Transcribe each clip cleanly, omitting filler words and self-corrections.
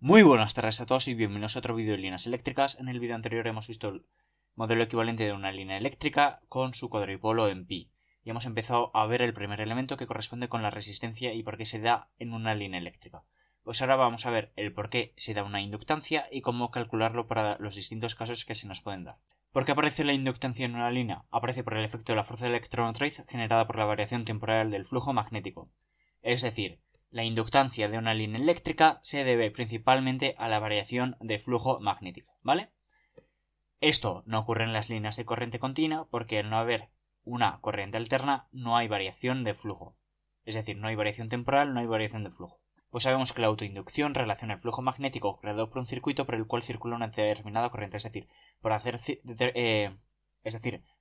Muy buenas tardes a todos y bienvenidos a otro vídeo de líneas eléctricas. En el vídeo anterior hemos visto el modelo equivalente de una línea eléctrica con su cuadripolo en pi. Y hemos empezado a ver el primer elemento que corresponde con la resistencia y por qué se da en una línea eléctrica. Pues ahora vamos a ver el por qué se da una inductancia y cómo calcularlo para los distintos casos que se nos pueden dar. ¿Por qué aparece la inductancia en una línea? Aparece por el efecto de la fuerza electromotriz generada por la variación temporal del flujo magnético. Es decir, la inductancia de una línea eléctrica se debe principalmente a la variación de flujo magnético, ¿vale? Esto no ocurre en las líneas de corriente continua porque al no haber una corriente alterna no hay variación de flujo. Es decir, no hay variación temporal, no hay variación de flujo. Pues sabemos que la autoinducción relaciona el flujo magnético creado por un circuito por el cual circula una determinada corriente. Es decir,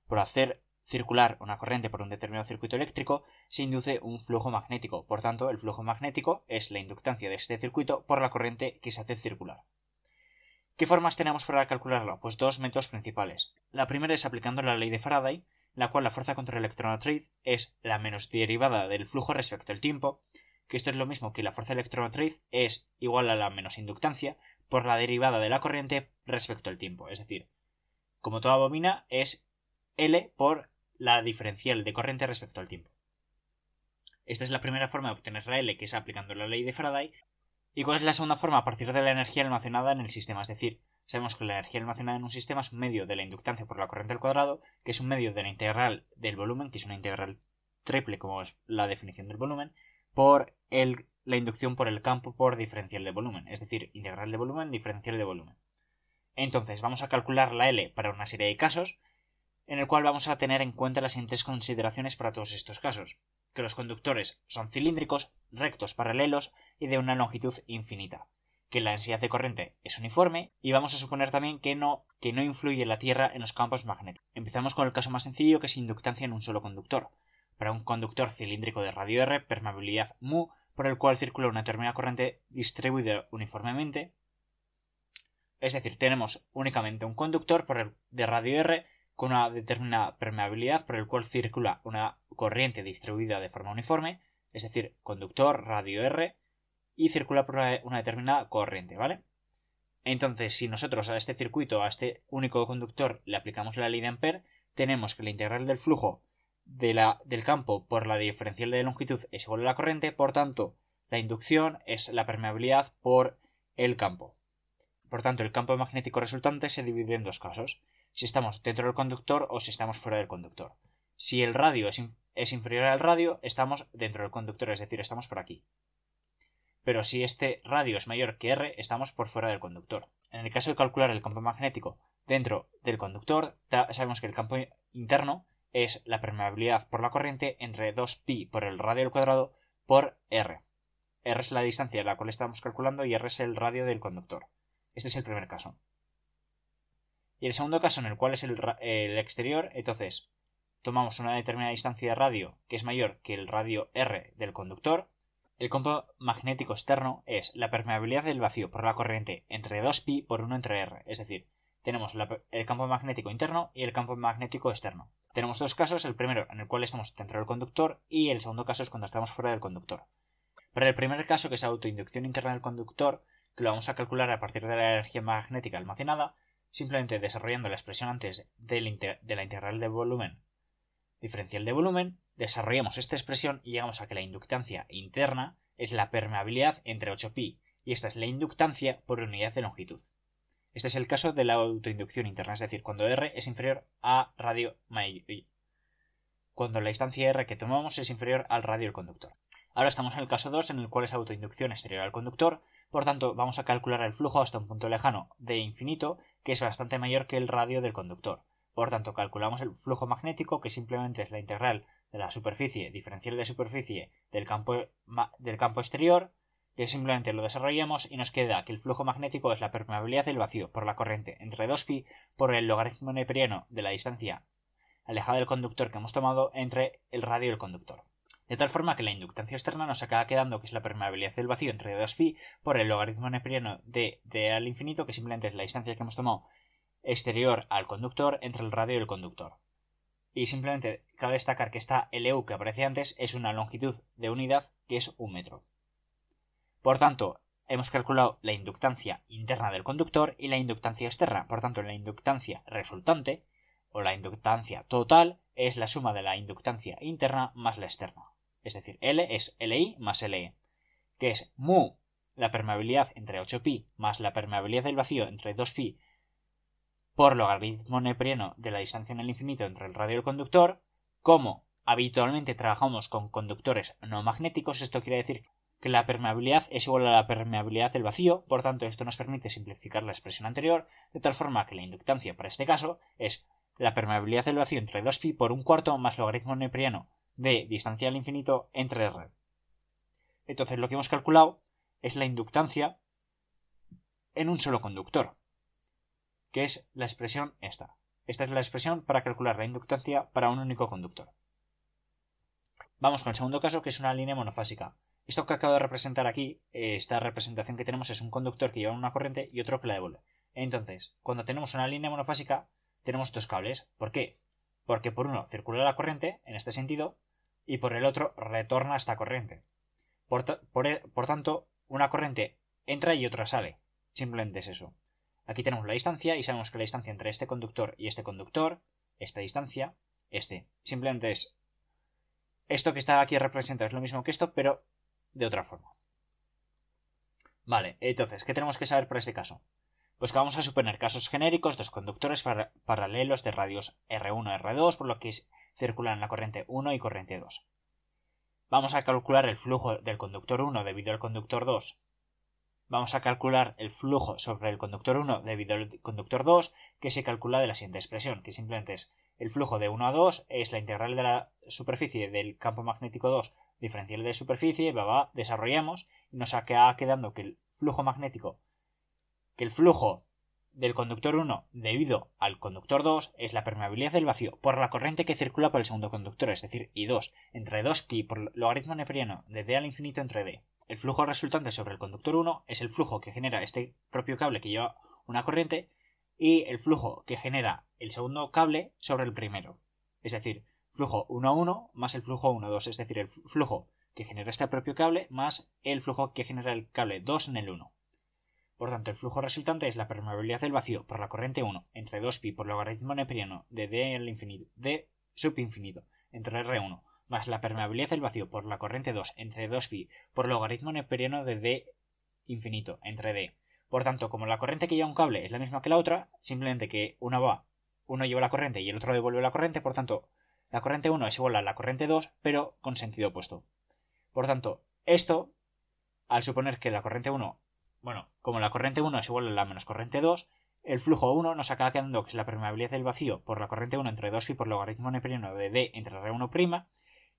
por hacer circular una corriente por un determinado circuito eléctrico, se induce un flujo magnético. Por tanto, el flujo magnético es la inductancia de este circuito por la corriente que se hace circular. ¿Qué formas tenemos para calcularlo? Pues dos métodos principales. La primera es aplicando la ley de Faraday, en la cual la fuerza contra electromotriz es la menos derivada del flujo respecto al tiempo, que esto es lo mismo que la fuerza electromotriz es igual a la menos inductancia por la derivada de la corriente respecto al tiempo. Es decir, como toda bobina, es L por la diferencial de corriente respecto al tiempo. Esta es la primera forma de obtener la L, que es aplicando la ley de Faraday. ¿Y cuál es la segunda forma? A partir de la energía almacenada en el sistema. Es decir, sabemos que la energía almacenada en un sistema es un medio de la inductancia por la corriente al cuadrado, que es un medio de la integral del volumen, que es una integral triple como es la definición del volumen, por la inducción por el campo por diferencial de volumen. Es decir, integral de volumen, diferencial de volumen. Entonces, vamos a calcular la L para una serie de casos, en el cual vamos a tener en cuenta las siguientes consideraciones para todos estos casos. Que los conductores son cilíndricos, rectos, paralelos y de una longitud infinita. Que la densidad de corriente es uniforme y vamos a suponer también que no influye la Tierra en los campos magnéticos. Empezamos con el caso más sencillo, que es inductancia en un solo conductor. Para un conductor cilíndrico de radio R, permeabilidad mu, por el cual circula una determinada corriente distribuida uniformemente. Es decir, tenemos únicamente un conductor de radio R con una determinada permeabilidad por el cual circula una corriente distribuida de forma uniforme, es decir, conductor, radio R, y circula por una determinada corriente, ¿vale? Entonces, si nosotros a este circuito, a este único conductor, le aplicamos la ley de Ampère, tenemos que la integral del flujo del campo por la diferencial de longitud es igual a la corriente, por tanto, la inducción es la permeabilidad por el campo. Por tanto, el campo magnético resultante se divide en dos casos: si estamos dentro del conductor o si estamos fuera del conductor. Si el radio es inferior al radio, estamos dentro del conductor, es decir, estamos por aquí. Pero si este radio es mayor que R, estamos por fuera del conductor. En el caso de calcular el campo magnético dentro del conductor, sabemos que el campo interno es la permeabilidad por la corriente entre 2pi por el radio al cuadrado por R. R es la distancia a la cual estamos calculando y R es el radio del conductor. Este es el primer caso. Y el segundo caso, en el cual es el exterior, entonces tomamos una determinada distancia de radio que es mayor que el radio R del conductor. El campo magnético externo es la permeabilidad del vacío por la corriente entre 2pi por 1 entre R. Es decir, tenemos el campo magnético interno y el campo magnético externo. Tenemos dos casos, el primero en el cual estamos dentro del conductor y el segundo caso es cuando estamos fuera del conductor. Para el primer caso, que es autoinducción interna del conductor, que lo vamos a calcular a partir de la energía magnética almacenada, simplemente desarrollando la expresión antes de la integral de volumen, diferencial de volumen, desarrollamos esta expresión y llegamos a que la inductancia interna es la permeabilidad entre 8pi y esta es la inductancia por unidad de longitud. Este es el caso de la autoinducción interna, es decir, cuando R es inferior a radio mayor, cuando la distancia R que tomamos es inferior al radio del conductor. Ahora estamos en el caso 2, en el cual es autoinducción exterior al conductor. Por tanto, vamos a calcular el flujo hasta un punto lejano de infinito, que es bastante mayor que el radio del conductor. Por tanto, calculamos el flujo magnético, que simplemente es la integral de la superficie, diferencial de superficie del campo exterior, que simplemente lo desarrollamos y nos queda que el flujo magnético es la permeabilidad del vacío por la corriente entre 2pi por el logaritmo neperiano de la distancia alejada del conductor que hemos tomado entre el radio y el conductor. De tal forma que la inductancia externa nos acaba quedando que es la permeabilidad del vacío entre 2pi por el logaritmo neperiano de al infinito, que simplemente es la distancia que hemos tomado exterior al conductor entre el radio y el conductor. Y simplemente cabe destacar que esta LU que aparece antes es una longitud de unidad que es 1 metro. Por tanto, hemos calculado la inductancia interna del conductor y la inductancia externa. Por tanto, la inductancia resultante o la inductancia total es la suma de la inductancia interna más la externa. Es decir, L es Li más Le, que es mu la permeabilidad entre 8pi más la permeabilidad del vacío entre 2pi por logaritmo neperiano de la distancia en el infinito entre el radio y el conductor. Como habitualmente trabajamos con conductores no magnéticos, esto quiere decir que la permeabilidad es igual a la permeabilidad del vacío, por tanto esto nos permite simplificar la expresión anterior, de tal forma que la inductancia para este caso es la permeabilidad del vacío entre 2pi por un cuarto más logaritmo neperiano de distancia al infinito entre R. Entonces lo que hemos calculado es la inductancia en un solo conductor, que es la expresión esta. Esta es la expresión para calcular la inductancia para un único conductor. Vamos con el segundo caso, que es una línea monofásica. Esto que acabo de representar aquí, esta representación que tenemos es un conductor que lleva una corriente y otro que la devuelve. Entonces, cuando tenemos una línea monofásica, tenemos dos cables. ¿Por qué? Porque por uno circula la corriente, en este sentido, y por el otro retorna esta corriente. Por tanto, una corriente entra y otra sale. Simplemente es eso. Aquí tenemos la distancia y sabemos que la distancia entre este conductor y este conductor, esta distancia, simplemente es esto que está aquí representado, es lo mismo que esto, pero de otra forma. Vale, entonces, ¿qué tenemos que saber para este caso? Pues que vamos a suponer casos genéricos, dos conductores paralelos de radios R1 y R2, por lo que circulan la corriente 1 y corriente 2. Vamos a calcular el flujo del conductor 1 debido al conductor 2. Vamos a calcular el flujo sobre el conductor 1 debido al conductor 2, que se calcula de la siguiente expresión, que simplemente es el flujo de 1 a 2 es la integral de la superficie del campo magnético 2 diferencial de superficie, desarrollamos y nos queda quedando que el flujo magnético, que el flujo del conductor 1 debido al conductor 2 es la permeabilidad del vacío por la corriente que circula por el segundo conductor, es decir, I2, entre 2pi por logaritmo neperiano de d al infinito entre d. El flujo resultante sobre el conductor 1 es el flujo que genera este propio cable que lleva una corriente y el flujo que genera el segundo cable sobre el primero. Es decir, flujo 1 a 1 más el flujo 1 a 2, es decir, el flujo que genera este propio cable más el flujo que genera el cable 2 en el 1. Por tanto, el flujo resultante es la permeabilidad del vacío por la corriente 1 entre 2pi por logaritmo neperiano de d al infinito, d subinfinito entre R1 más la permeabilidad del vacío por la corriente 2 entre 2pi por logaritmo neperiano de d infinito entre d. Por tanto, como la corriente que lleva un cable es la misma que la otra, simplemente que uno lleva la corriente y el otro devuelve la corriente, por tanto, la corriente 1 es igual a la corriente 2, pero con sentido opuesto. Por tanto, esto, al suponer que la corriente 1, como la corriente 1 es igual a la menos corriente 2, el flujo 1 nos acaba quedando que es la permeabilidad del vacío por la corriente 1 entre 2pi por logaritmo neperiano de d entre R1',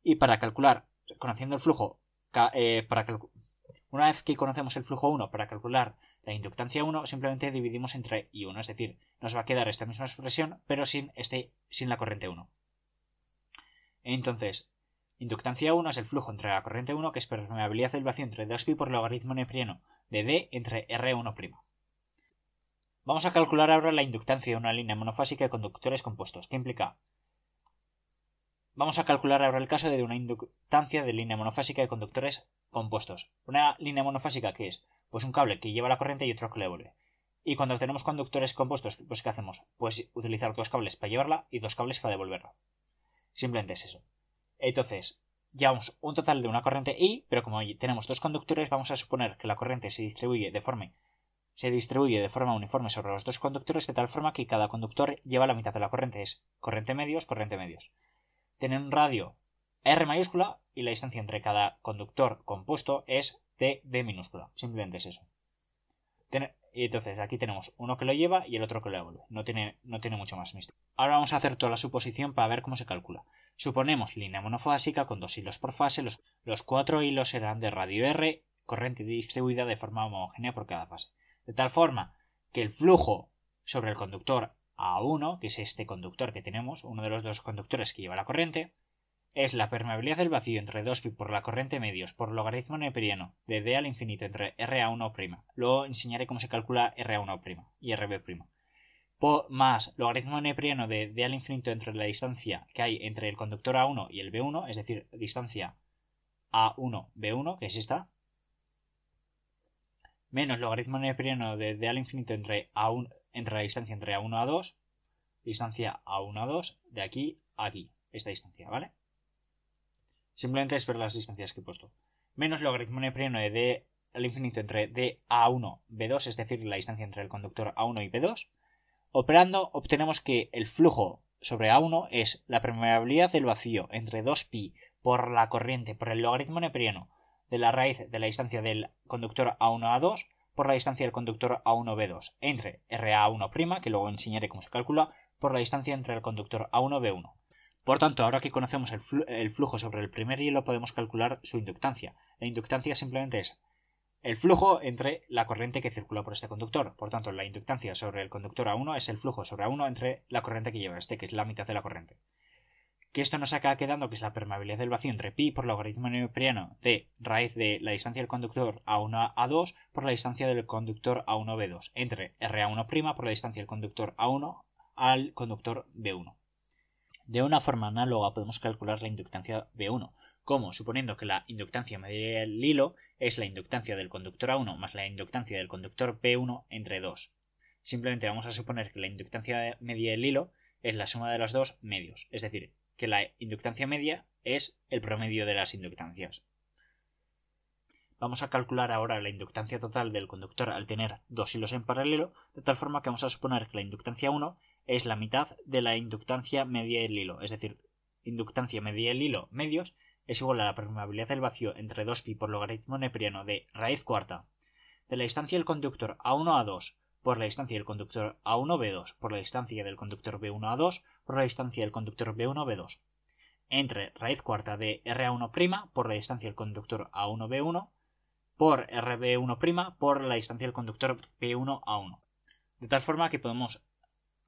y para calcular, conociendo el flujo, una vez que conocemos el flujo 1 para calcular la inductancia 1, simplemente dividimos entre I1, es decir, nos va a quedar esta misma expresión, pero sin la corriente 1. Entonces, inductancia 1 es el flujo entre la corriente 1, que es permeabilidad del vacío entre 2pi por logaritmo neperiano de d entre R1'. Vamos a calcular ahora la inductancia de una línea monofásica de conductores compuestos, que implica... Vamos a calcular ahora el caso de una inductancia de línea monofásica de conductores compuestos. Una línea monofásica, ¿qué es? Pues un cable que lleva la corriente y otro que le devuelve. Y cuando tenemos conductores compuestos, pues ¿qué hacemos? Pues utilizar dos cables para llevarla y dos cables para devolverla. Simplemente es eso. Entonces, llevamos un total de una corriente I, pero como tenemos dos conductores, vamos a suponer que la corriente se distribuye de forma uniforme sobre los dos conductores, de tal forma que cada conductor lleva la mitad de la corriente. Es corriente medios, corriente medios. Tienen un radio R mayúscula y la distancia entre cada conductor compuesto es d minúscula. Simplemente es eso. Y entonces aquí tenemos uno que lo lleva y el otro que lo devuelve. No tiene mucho más misterio. Ahora vamos a hacer toda la suposición para ver cómo se calcula. Suponemos línea monofásica con 2 hilos por fase. Los 4 hilos serán de radio R, corriente distribuida de forma homogénea por cada fase. De tal forma que el flujo sobre el conductor A1, que es este conductor que tenemos, uno de los dos conductores que lleva la corriente, es la permeabilidad del vacío entre 2pi por la corriente medios por logaritmo neperiano de d al infinito entre RA1'. Luego enseñaré cómo se calcula RA1' y RB'. Más logaritmo neperiano de d al infinito entre la distancia que hay entre el conductor A1 y el B1, es decir, distancia A1, B1, que es esta, menos logaritmo neperiano de d al infinito entre la distancia entre A1 a 2, distancia A1 a 2, de aquí a aquí, esta distancia, ¿vale? Simplemente es ver las distancias que he puesto. Menos logaritmo neperiano de d al infinito entre d a1, b2, es decir, la distancia entre el conductor A1 y B2. Operando, obtenemos que el flujo sobre A1 es la permeabilidad del vacío entre 2pi por la corriente por el logaritmo neperiano de la raíz de la distancia del conductor A1 a 2 por la distancia del conductor A1 B2 entre RA1', que luego enseñaré cómo se calcula, por la distancia entre el conductor A1 B1. Por tanto, ahora que conocemos el flujo sobre el primer hilo, podemos calcular su inductancia. La inductancia simplemente es el flujo entre la corriente que circula por este conductor. Por tanto, la inductancia sobre el conductor A1 es el flujo sobre A1 entre la corriente que lleva este, que es la mitad de la corriente. Que esto nos acaba quedando que es la permeabilidad del vacío entre pi por logaritmo neperiano de raíz de la distancia del conductor A1 a 2 por la distancia del conductor A1 B2 entre RA1' por la distancia del conductor A1 al conductor B1. De una forma análoga podemos calcular la inductancia B1, como suponiendo que la inductancia media del hilo es la inductancia del conductor A1 más la inductancia del conductor B1 entre 2. Simplemente vamos a suponer que la inductancia media del hilo es la suma de los dos medios, es decir, que la inductancia media es el promedio de las inductancias. Vamos a calcular ahora la inductancia total del conductor al tener dos hilos en paralelo, de tal forma que vamos a suponer que la inductancia 1 es la mitad de la inductancia media del hilo, es decir, inductancia media del hilo medios es igual a la permeabilidad del vacío entre 2pi por logaritmo neperiano de raíz cuarta de la distancia del conductor A1 a 2 por la distancia del conductor A1 B2 por la distancia del conductor B1 a 2 por la distancia del conductor B1 B2 entre raíz cuarta de R1' por la distancia del conductor A1 B1 por RB1' por la distancia del conductor B1 A1. De tal forma que podemos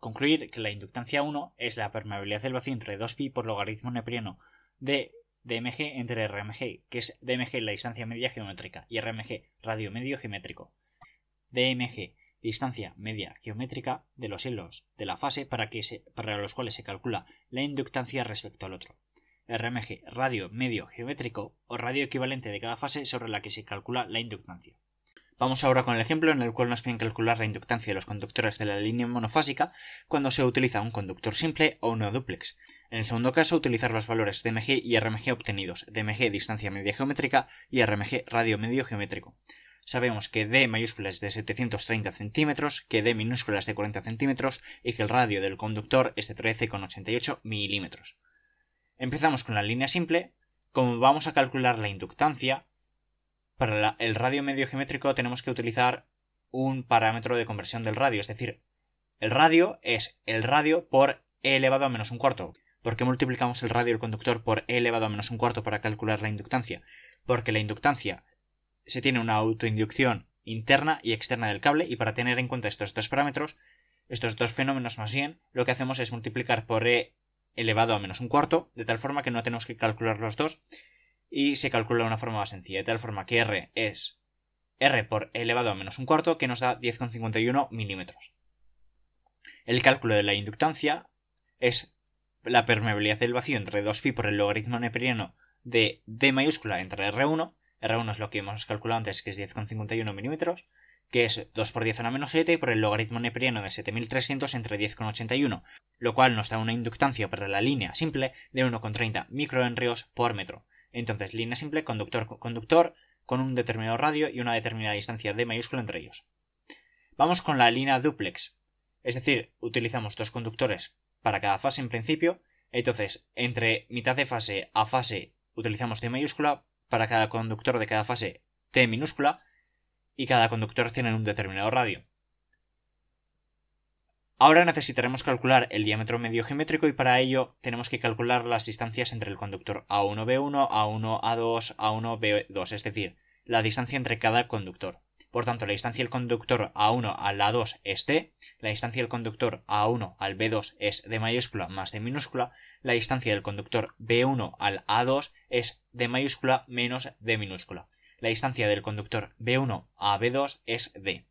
concluir que la inductancia 1 es la permeabilidad del vacío entre 2pi por logaritmo neperiano de dmg entre rmg, que es dmg la distancia media geométrica y rmg radio medio geométrico. dmg distancia media geométrica de los hilos de la fase para los cuales se calcula la inductancia respecto al otro. RMG radio medio geométrico o radio equivalente de cada fase sobre la que se calcula la inductancia. Vamos ahora con el ejemplo en el cual nos piden calcular la inductancia de los conductores de la línea monofásica cuando se utiliza un conductor simple o una dúplex. En el segundo caso, utilizar los valores dmg y rmg obtenidos, dmg distancia media geométrica y rmg radio medio geométrico. Sabemos que d mayúscula es de 730 centímetros, que d minúscula es de 40 centímetros y que el radio del conductor es de 13,88 milímetros. Empezamos con la línea simple. Como vamos a calcular la inductancia, para el radio medio geométrico tenemos que utilizar un parámetro de conversión del radio, es decir, el radio es el radio por e elevado a menos un cuarto. ¿Por qué multiplicamos el radio del conductor por e elevado a menos un cuarto para calcular la inductancia? Porque la inductancia se tiene una autoinducción interna y externa del cable y para tener en cuenta estos dos parámetros, estos dos fenómenos más bien, lo que hacemos es multiplicar por e elevado a menos un cuarto, de tal forma que no tenemos que calcular los dos y se calcula de una forma más sencilla, de tal forma que R es R por e elevado a menos un cuarto, que nos da 10,51 milímetros. El cálculo de la inductancia es la permeabilidad del vacío entre 2pi por el logaritmo neperiano de D mayúscula entre R1. R1 es lo que hemos calculado antes, que es 10,51 milímetros, que es 2 por 10 a la menos 7 por el logaritmo neperiano de 7300 entre 10,81, lo cual nos da una inductancia para la línea simple de 1,30 microhenrios por metro. Entonces, línea simple, conductor, con un determinado radio y una determinada distancia d mayúscula entre ellos. Vamos con la línea dúplex, es decir, utilizamos dos conductores para cada fase en principio, entonces entre mitad de fase a fase utilizamos d mayúscula, para cada conductor de cada fase t minúscula, y cada conductor tiene un determinado radio. Ahora necesitaremos calcular el diámetro medio geométrico y para ello tenemos que calcular las distancias entre el conductor A1B1, A1A2, A1B2, es decir, la distancia entre cada conductor. Por tanto, la distancia del conductor A1 al A2 es D, la distancia del conductor A1 al B2 es D mayúscula más D minúscula, la distancia del conductor B1 al A2 es D mayúscula menos D minúscula. La distancia del conductor B1 a B2 es D.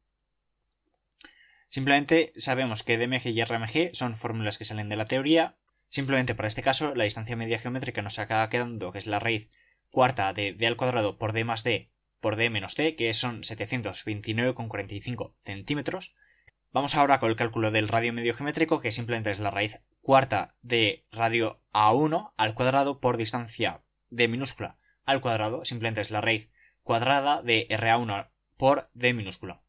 Simplemente sabemos que dmg y rmg son fórmulas que salen de la teoría. Simplemente para este caso la distancia media geométrica nos acaba quedando que es la raíz cuarta de d al cuadrado por d más d por d menos t, que son 729,45 centímetros. Vamos ahora con el cálculo del radio medio geométrico, que simplemente es la raíz cuarta de radio a1 al cuadrado por distancia d minúscula al cuadrado, simplemente es la raíz cuadrada de ra1 por d minúscula.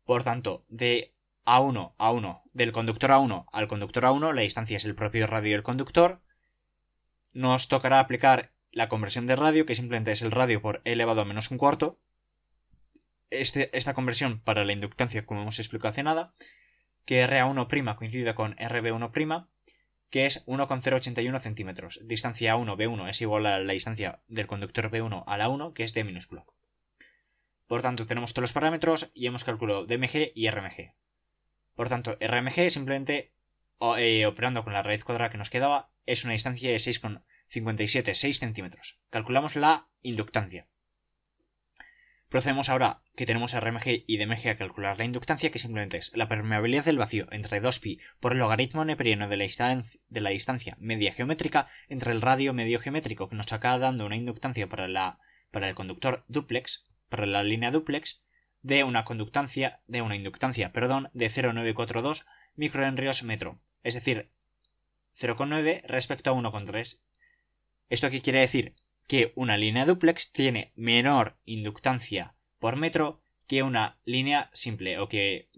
Por tanto, de a1 a 1, del conductor a1 al conductor a1, la distancia es el propio radio del conductor. Nos tocará aplicar la conversión de radio, que simplemente es el radio por e elevado a menos un cuarto. Esta conversión para la inductancia, como hemos explicado hace nada, que RA1' coincide con RB1', que es 1,081 centímetros. Distancia A1, B1 es igual a la distancia del conductor B1 a la 1, que es D minúsculo. Por tanto, tenemos todos los parámetros y hemos calculado DMG y RMG. Por tanto, RMG simplemente, operando con la raíz cuadrada que nos quedaba, es una distancia de 6,576 centímetros. Calculamos la inductancia. Procedemos ahora, que tenemos RMG y DMG, a calcular la inductancia, que simplemente es la permeabilidad del vacío entre 2pi por el logaritmo neperiano de la distancia media geométrica entre el radio medio geométrico, que nos acaba dando una inductancia para el conductor dúplex, para la línea dúplex, de una inductancia de 0,942 microhenrios metro, es decir, 0,9 respecto a 1,3. ¿Esto qué quiere decir? Que una línea dúplex tiene menor inductancia por metro que una línea simple, que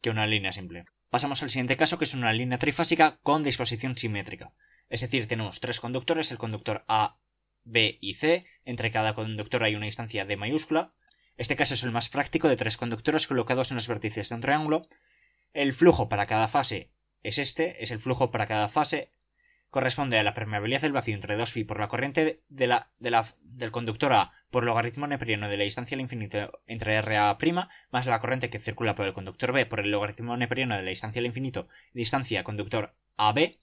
una línea simple. Pasamos al siguiente caso, que es una línea trifásica con disposición simétrica. Es decir, tenemos tres conductores, el conductor A, B y C. Entre cada conductor hay una distancia D mayúscula. Este caso es el más práctico, de tres conductores colocados en los vértices de un triángulo. El flujo para cada fase es el flujo para cada fase corresponde a la permeabilidad del vacío entre 2pi por la corriente del conductor A por logaritmo neperiano de la distancia al infinito entre RA' más la corriente que circula por el conductor B por el logaritmo neperiano de la distancia al infinito, distancia conductor AB,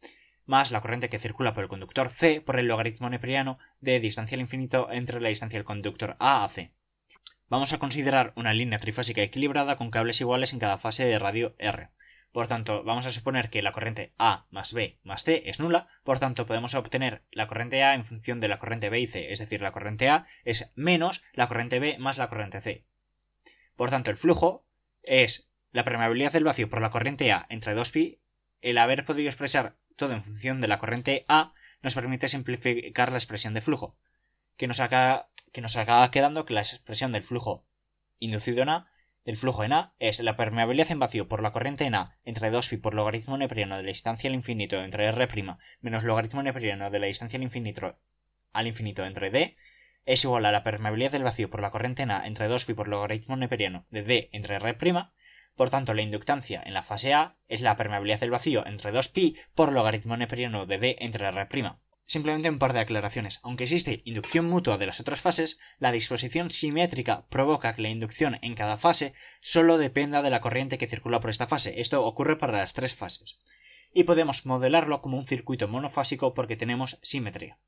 más la corriente que circula por el conductor C por el logaritmo neperiano de distancia al infinito entre la distancia del conductor A a C. Vamos a considerar una línea trifásica equilibrada con cables iguales en cada fase de radio R. Por tanto, vamos a suponer que la corriente A más B más C es nula, por tanto podemos obtener la corriente A en función de la corriente B y C, es decir, la corriente A es menos la corriente B más la corriente C. Por tanto, el flujo es la permeabilidad del vacío por la corriente A entre 2pi. El haber podido expresar todo en función de la corriente A nos permite simplificar la expresión de flujo, que nos acaba quedando que la expresión del flujo inducido en A, del flujo en A, es la permeabilidad en vacío por la corriente en A entre 2pi por logaritmo neperiano de la distancia al infinito entre R' menos logaritmo neperiano de la distancia al infinito entre D es igual a la permeabilidad del vacío por la corriente en A entre 2pi por logaritmo neperiano de D entre R'. Por tanto, la inductancia en la fase A es la permeabilidad del vacío entre 2pi por logaritmo neperiano de D entre R'. Simplemente un par de aclaraciones. Aunque existe inducción mutua de las otras fases, la disposición simétrica provoca que la inducción en cada fase solo dependa de la corriente que circula por esta fase. Esto ocurre para las tres fases. Y podemos modelarlo como un circuito monofásico porque tenemos simetría.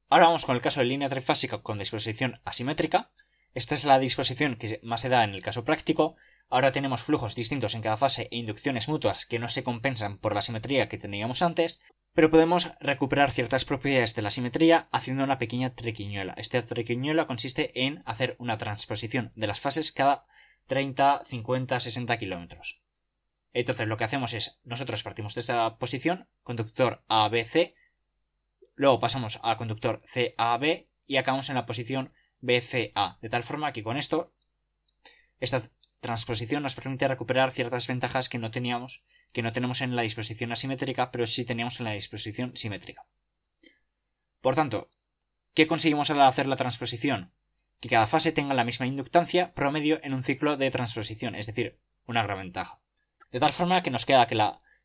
Ahora vamos con el caso de línea trifásica con disposición asimétrica. Esta es la disposición que más se da en el caso práctico. Ahora tenemos flujos distintos en cada fase e inducciones mutuas que no se compensan por la simetría que teníamos antes, pero podemos recuperar ciertas propiedades de la simetría haciendo una pequeña triquiñuela. Esta triquiñuela consiste en hacer una transposición de las fases cada 30, 50, 60 kilómetros. Entonces lo que hacemos es, nosotros partimos de esa posición, conductor ABC, luego pasamos a conductor CAB y acabamos en la posición BCA, de tal forma que con esto, esta transposición nos permite recuperar ciertas ventajas que no tenemos en la disposición asimétrica, pero sí teníamos en la disposición simétrica. Por tanto, ¿qué conseguimos al hacer la transposición? Que cada fase tenga la misma inductancia promedio en un ciclo de transposición, es decir, una gran ventaja. De tal forma que nos queda que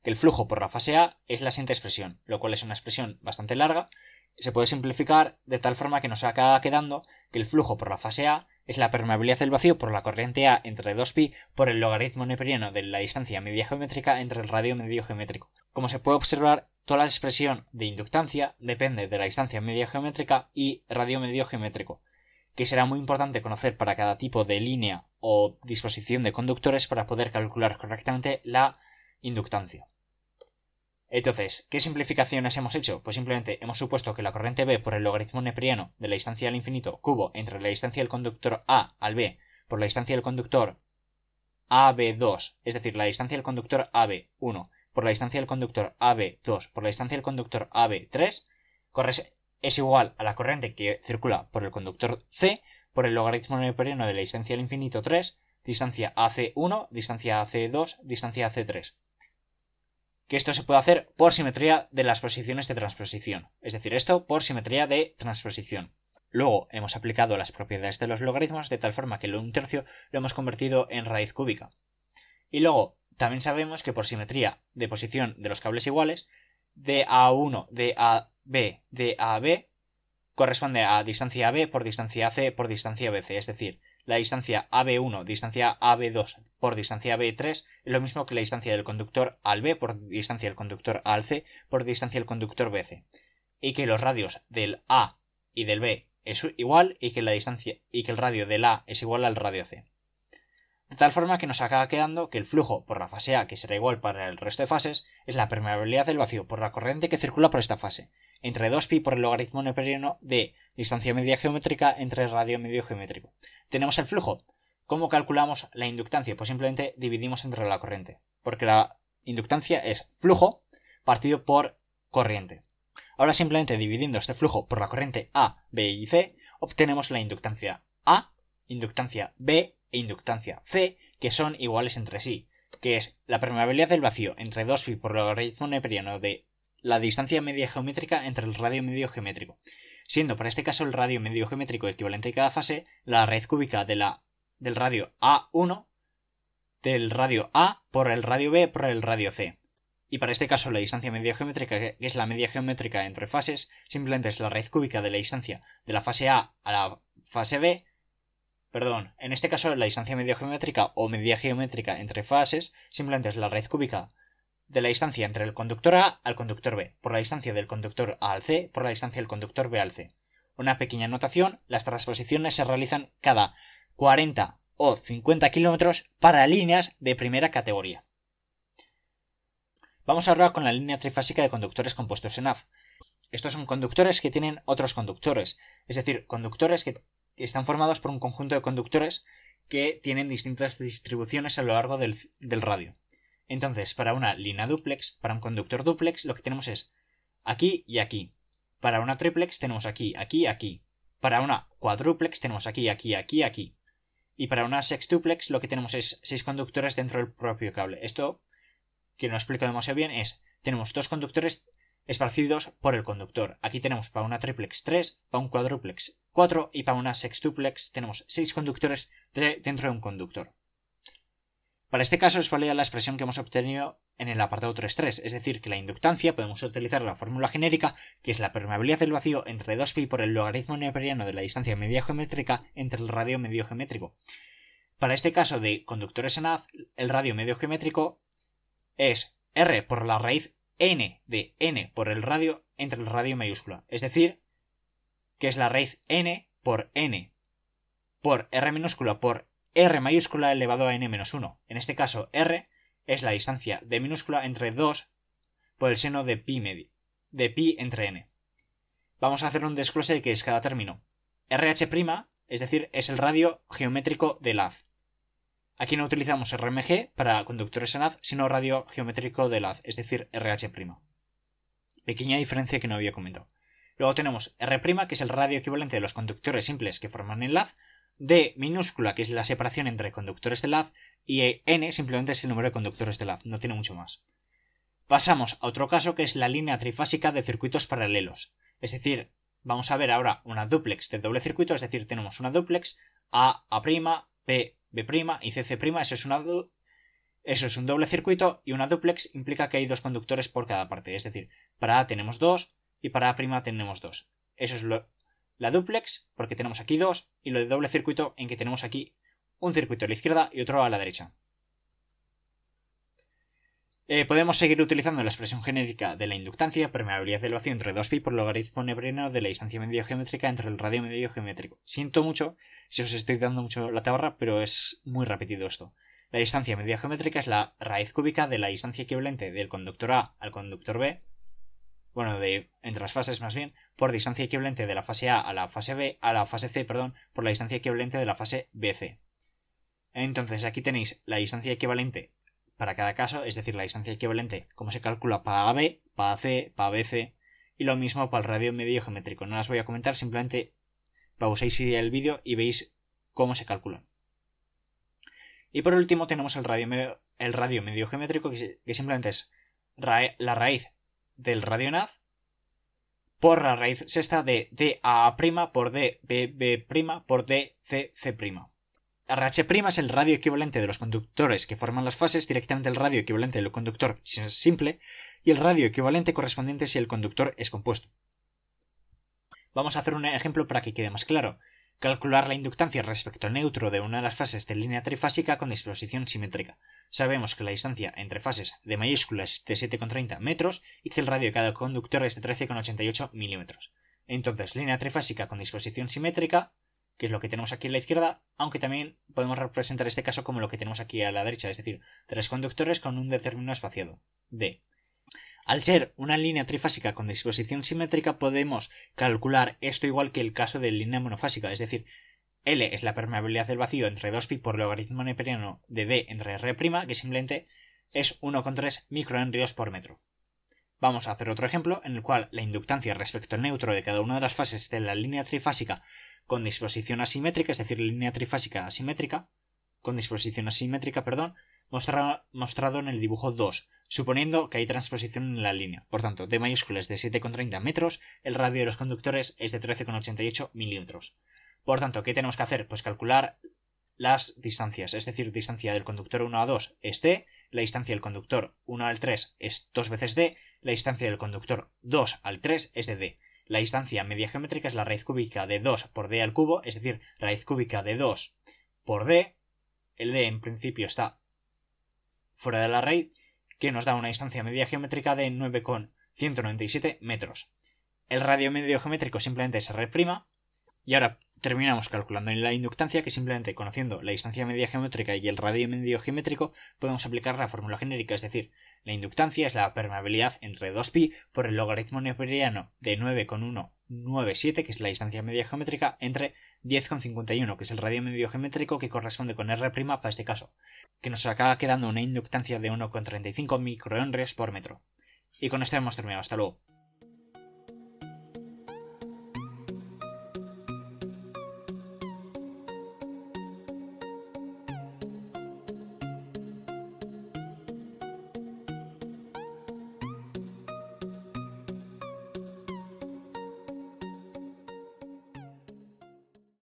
el flujo por la fase A es la siguiente expresión, lo cual es una expresión bastante larga. Se puede simplificar de tal forma que nos acaba quedando que el flujo por la fase A es la permeabilidad del vacío por la corriente A entre 2pi por el logaritmo neperiano de la distancia media geométrica entre el radio medio geométrico. Como se puede observar, toda la expresión de inductancia depende de la distancia media geométrica y radio medio geométrico, que será muy importante conocer para cada tipo de línea o disposición de conductores para poder calcular correctamente la inductancia. Entonces, ¿qué simplificaciones hemos hecho? Pues simplemente hemos supuesto que la corriente B por el logaritmo neperiano de la distancia al infinito cubo entre la distancia del conductor A al B por la distancia del conductor AB2, es decir, la distancia del conductor AB1 por la distancia del conductor AB2 por la distancia del conductor AB3 es igual a la corriente que circula por el conductor C por el logaritmo neperiano de la distancia al infinito 3, distancia AC1, distancia AC2, distancia AC3. Que esto se puede hacer por simetría de las posiciones de transposición, es decir, esto por simetría de transposición. Luego hemos aplicado las propiedades de los logaritmos de tal forma que el 1/3 lo hemos convertido en raíz cúbica. Y luego también sabemos que por simetría de posición de los cables iguales, DA1, DAB, DAB corresponde a distancia AB por distancia AC por distancia BC, es decir, la distancia AB1, distancia AB2 por distancia B3 es lo mismo que la distancia del conductor al B por distancia del conductor al C por distancia del conductor BC. Y que los radios del A y del B es igual y que el radio del A es igual al radio C. De tal forma que nos acaba quedando que el flujo por la fase A, que será igual para el resto de fases, es la permeabilidad del vacío por la corriente que circula por esta fase, entre 2pi por el logaritmo neperiano de distancia media geométrica entre radio medio geométrico. Tenemos el flujo. ¿Cómo calculamos la inductancia? Pues simplemente dividimos entre la corriente, porque la inductancia es flujo partido por corriente. Ahora simplemente dividiendo este flujo por la corriente A, B y C, obtenemos la inductancia A, inductancia B e inductancia C, que son iguales entre sí, que es la permeabilidad del vacío entre 2pi por el logaritmo neperiano de la distancia media geométrica entre el radio medio geométrico, siendo para este caso el radio medio geométrico equivalente de cada fase la raíz cúbica del radio A1 del radio A por el radio B por el radio C. Y para este caso la distancia media geométrica, que es la media geométrica entre fases, simplemente es la raíz cúbica de la distancia de la fase A a la fase B. Perdón, en este caso la distancia media geométrica o media geométrica entre fases simplemente es la raíz cúbica de la distancia entre el conductor A al conductor B, por la distancia del conductor A al C, por la distancia del conductor B al C. Una pequeña anotación, las transposiciones se realizan cada 40 o 50 kilómetros para líneas de primera categoría. Vamos ahora con la línea trifásica de conductores compuestos en haz. Estos son conductores que tienen otros conductores, es decir, conductores que están formados por un conjunto de conductores que tienen distintas distribuciones a lo largo del radio. Entonces, para una línea dúplex, para un conductor dúplex, lo que tenemos es aquí y aquí. Para una triplex tenemos aquí, aquí, aquí. Para una cuádruplex tenemos aquí, aquí, aquí, aquí. Y para una sextuplex lo que tenemos es 6 conductores dentro del propio cable. Esto, que no explico demasiado bien, es tenemos 2 conductores esparcidos por el conductor. Aquí tenemos para una triplex 3, para un cuádruplex 4 y para una sextuplex tenemos 6 conductores dentro de un conductor. Para este caso es válida la expresión que hemos obtenido en el apartado 3.3, es decir, que la inductancia podemos utilizar la fórmula genérica, que es la permeabilidad del vacío entre 2pi por el logaritmo neperiano de la distancia media geométrica entre el radio medio geométrico. Para este caso de conductores en haz, el radio medio geométrico es R por la raíz n de n por el radio entre el radio mayúscula, es decir, que es la raíz n por R minúscula por R mayúscula elevado a n-1. En este caso, R es la distancia de minúscula entre 2 por el seno de pi entre n. Vamos a hacer un desglose de qué es cada término. RH', es decir, es el radio geométrico del haz. Aquí no utilizamos RMG para conductores en haz, sino radio geométrico del haz, es decir, RH'. Pequeña diferencia que no había comentado. Luego tenemos R', que es el radio equivalente de los conductores simples que forman el haz, D minúscula, que es la separación entre conductores del haz, y N simplemente es el número de conductores del haz, no tiene mucho más. Pasamos a otro caso que es la línea trifásica de circuitos paralelos. Es decir, vamos a ver ahora una dúplex de doble circuito, es decir, tenemos una dúplex A', B', B' y CC', eso es un doble circuito, y una dúplex implica que hay 2 conductores por cada parte, es decir, para A tenemos 2 y para A' tenemos 2. Eso es la dúplex, porque tenemos aquí 2, y lo de doble circuito en que tenemos aquí un circuito a la izquierda y otro a la derecha. Podemos seguir utilizando la expresión genérica de la inductancia, permeabilidad del vacío entre 2pi por logaritmo neperiano de la distancia medio geométrica entre el radio medio geométrico. Siento mucho si os estoy dando mucho la tabarra, pero es muy repetido esto. La distancia media geométrica es la raíz cúbica de la distancia equivalente del conductor A al conductor B, bueno, entre las fases más bien, por distancia equivalente de la fase A a la fase B, a la fase C, perdón, por la distancia equivalente de la fase BC. Entonces aquí tenéis la distancia equivalente para cada caso, es decir, la distancia equivalente, cómo se calcula para AB, para C, para BC, y lo mismo para el radio medio geométrico. No las voy a comentar, simplemente pauséis el vídeo y veis cómo se calculan. Y por último tenemos el radio medio geométrico, que simplemente es la raíz del radionaz por la raíz sexta de dA' por dBB' por dCC'. RH' es el radio equivalente de los conductores que forman las fases, directamente el radio equivalente del conductor si es simple, y el radio equivalente correspondiente si el conductor es compuesto. Vamos a hacer un ejemplo para que quede más claro. Calcular la inductancia respecto al neutro de una de las fases de línea trifásica con disposición simétrica. Sabemos que la distancia entre fases de mayúscula es de 7,30 metros y que el radio de cada conductor es de 13,88 milímetros. Entonces, línea trifásica con disposición simétrica, que es lo que tenemos aquí a la izquierda, aunque también podemos representar este caso como lo que tenemos aquí a la derecha, es decir, 3 conductores con un determinado espaciado, D. Al ser una línea trifásica con disposición simétrica podemos calcular esto igual que el caso de línea monofásica, es decir, L es la permeabilidad del vacío entre 2pi por logaritmo neperiano de D entre R', que simplemente es 1,3 microhenrios por metro. Vamos a hacer otro ejemplo en el cual la inductancia respecto al neutro de cada una de las fases de la línea trifásica con disposición asimétrica, es decir, línea trifásica asimétrica, con disposición asimétrica, perdón, mostrado en el dibujo 2, suponiendo que hay transposición en la línea. Por tanto, D mayúscula es de 7,30 metros, el radio de los conductores es de 13,88 milímetros. Por tanto, ¿qué tenemos que hacer? Pues calcular las distancias, es decir, distancia del conductor 1 a 2 es D, la distancia del conductor 1 al 3 es 2 veces D, la distancia del conductor 2 al 3 es de D. La distancia media geométrica es la raíz cúbica de 2 por D al cubo, es decir, raíz cúbica de 2 por D. El D en principio está fuera de la raíz, que nos da una distancia media geométrica de 9,197 metros. El radio medio geométrico simplemente es R', y ahora terminamos calculando la inductancia, que simplemente conociendo la distancia media geométrica y el radio medio geométrico podemos aplicar la fórmula genérica, es decir, la inductancia es la permeabilidad entre 2pi por el logaritmo neperiano de 9,197, que es la distancia media geométrica, entre 10,51, que es el radio medio geométrico, que corresponde con R' para este caso, que nos acaba quedando una inductancia de 1,35 microhenrios por metro. Y con esto hemos terminado. Hasta luego.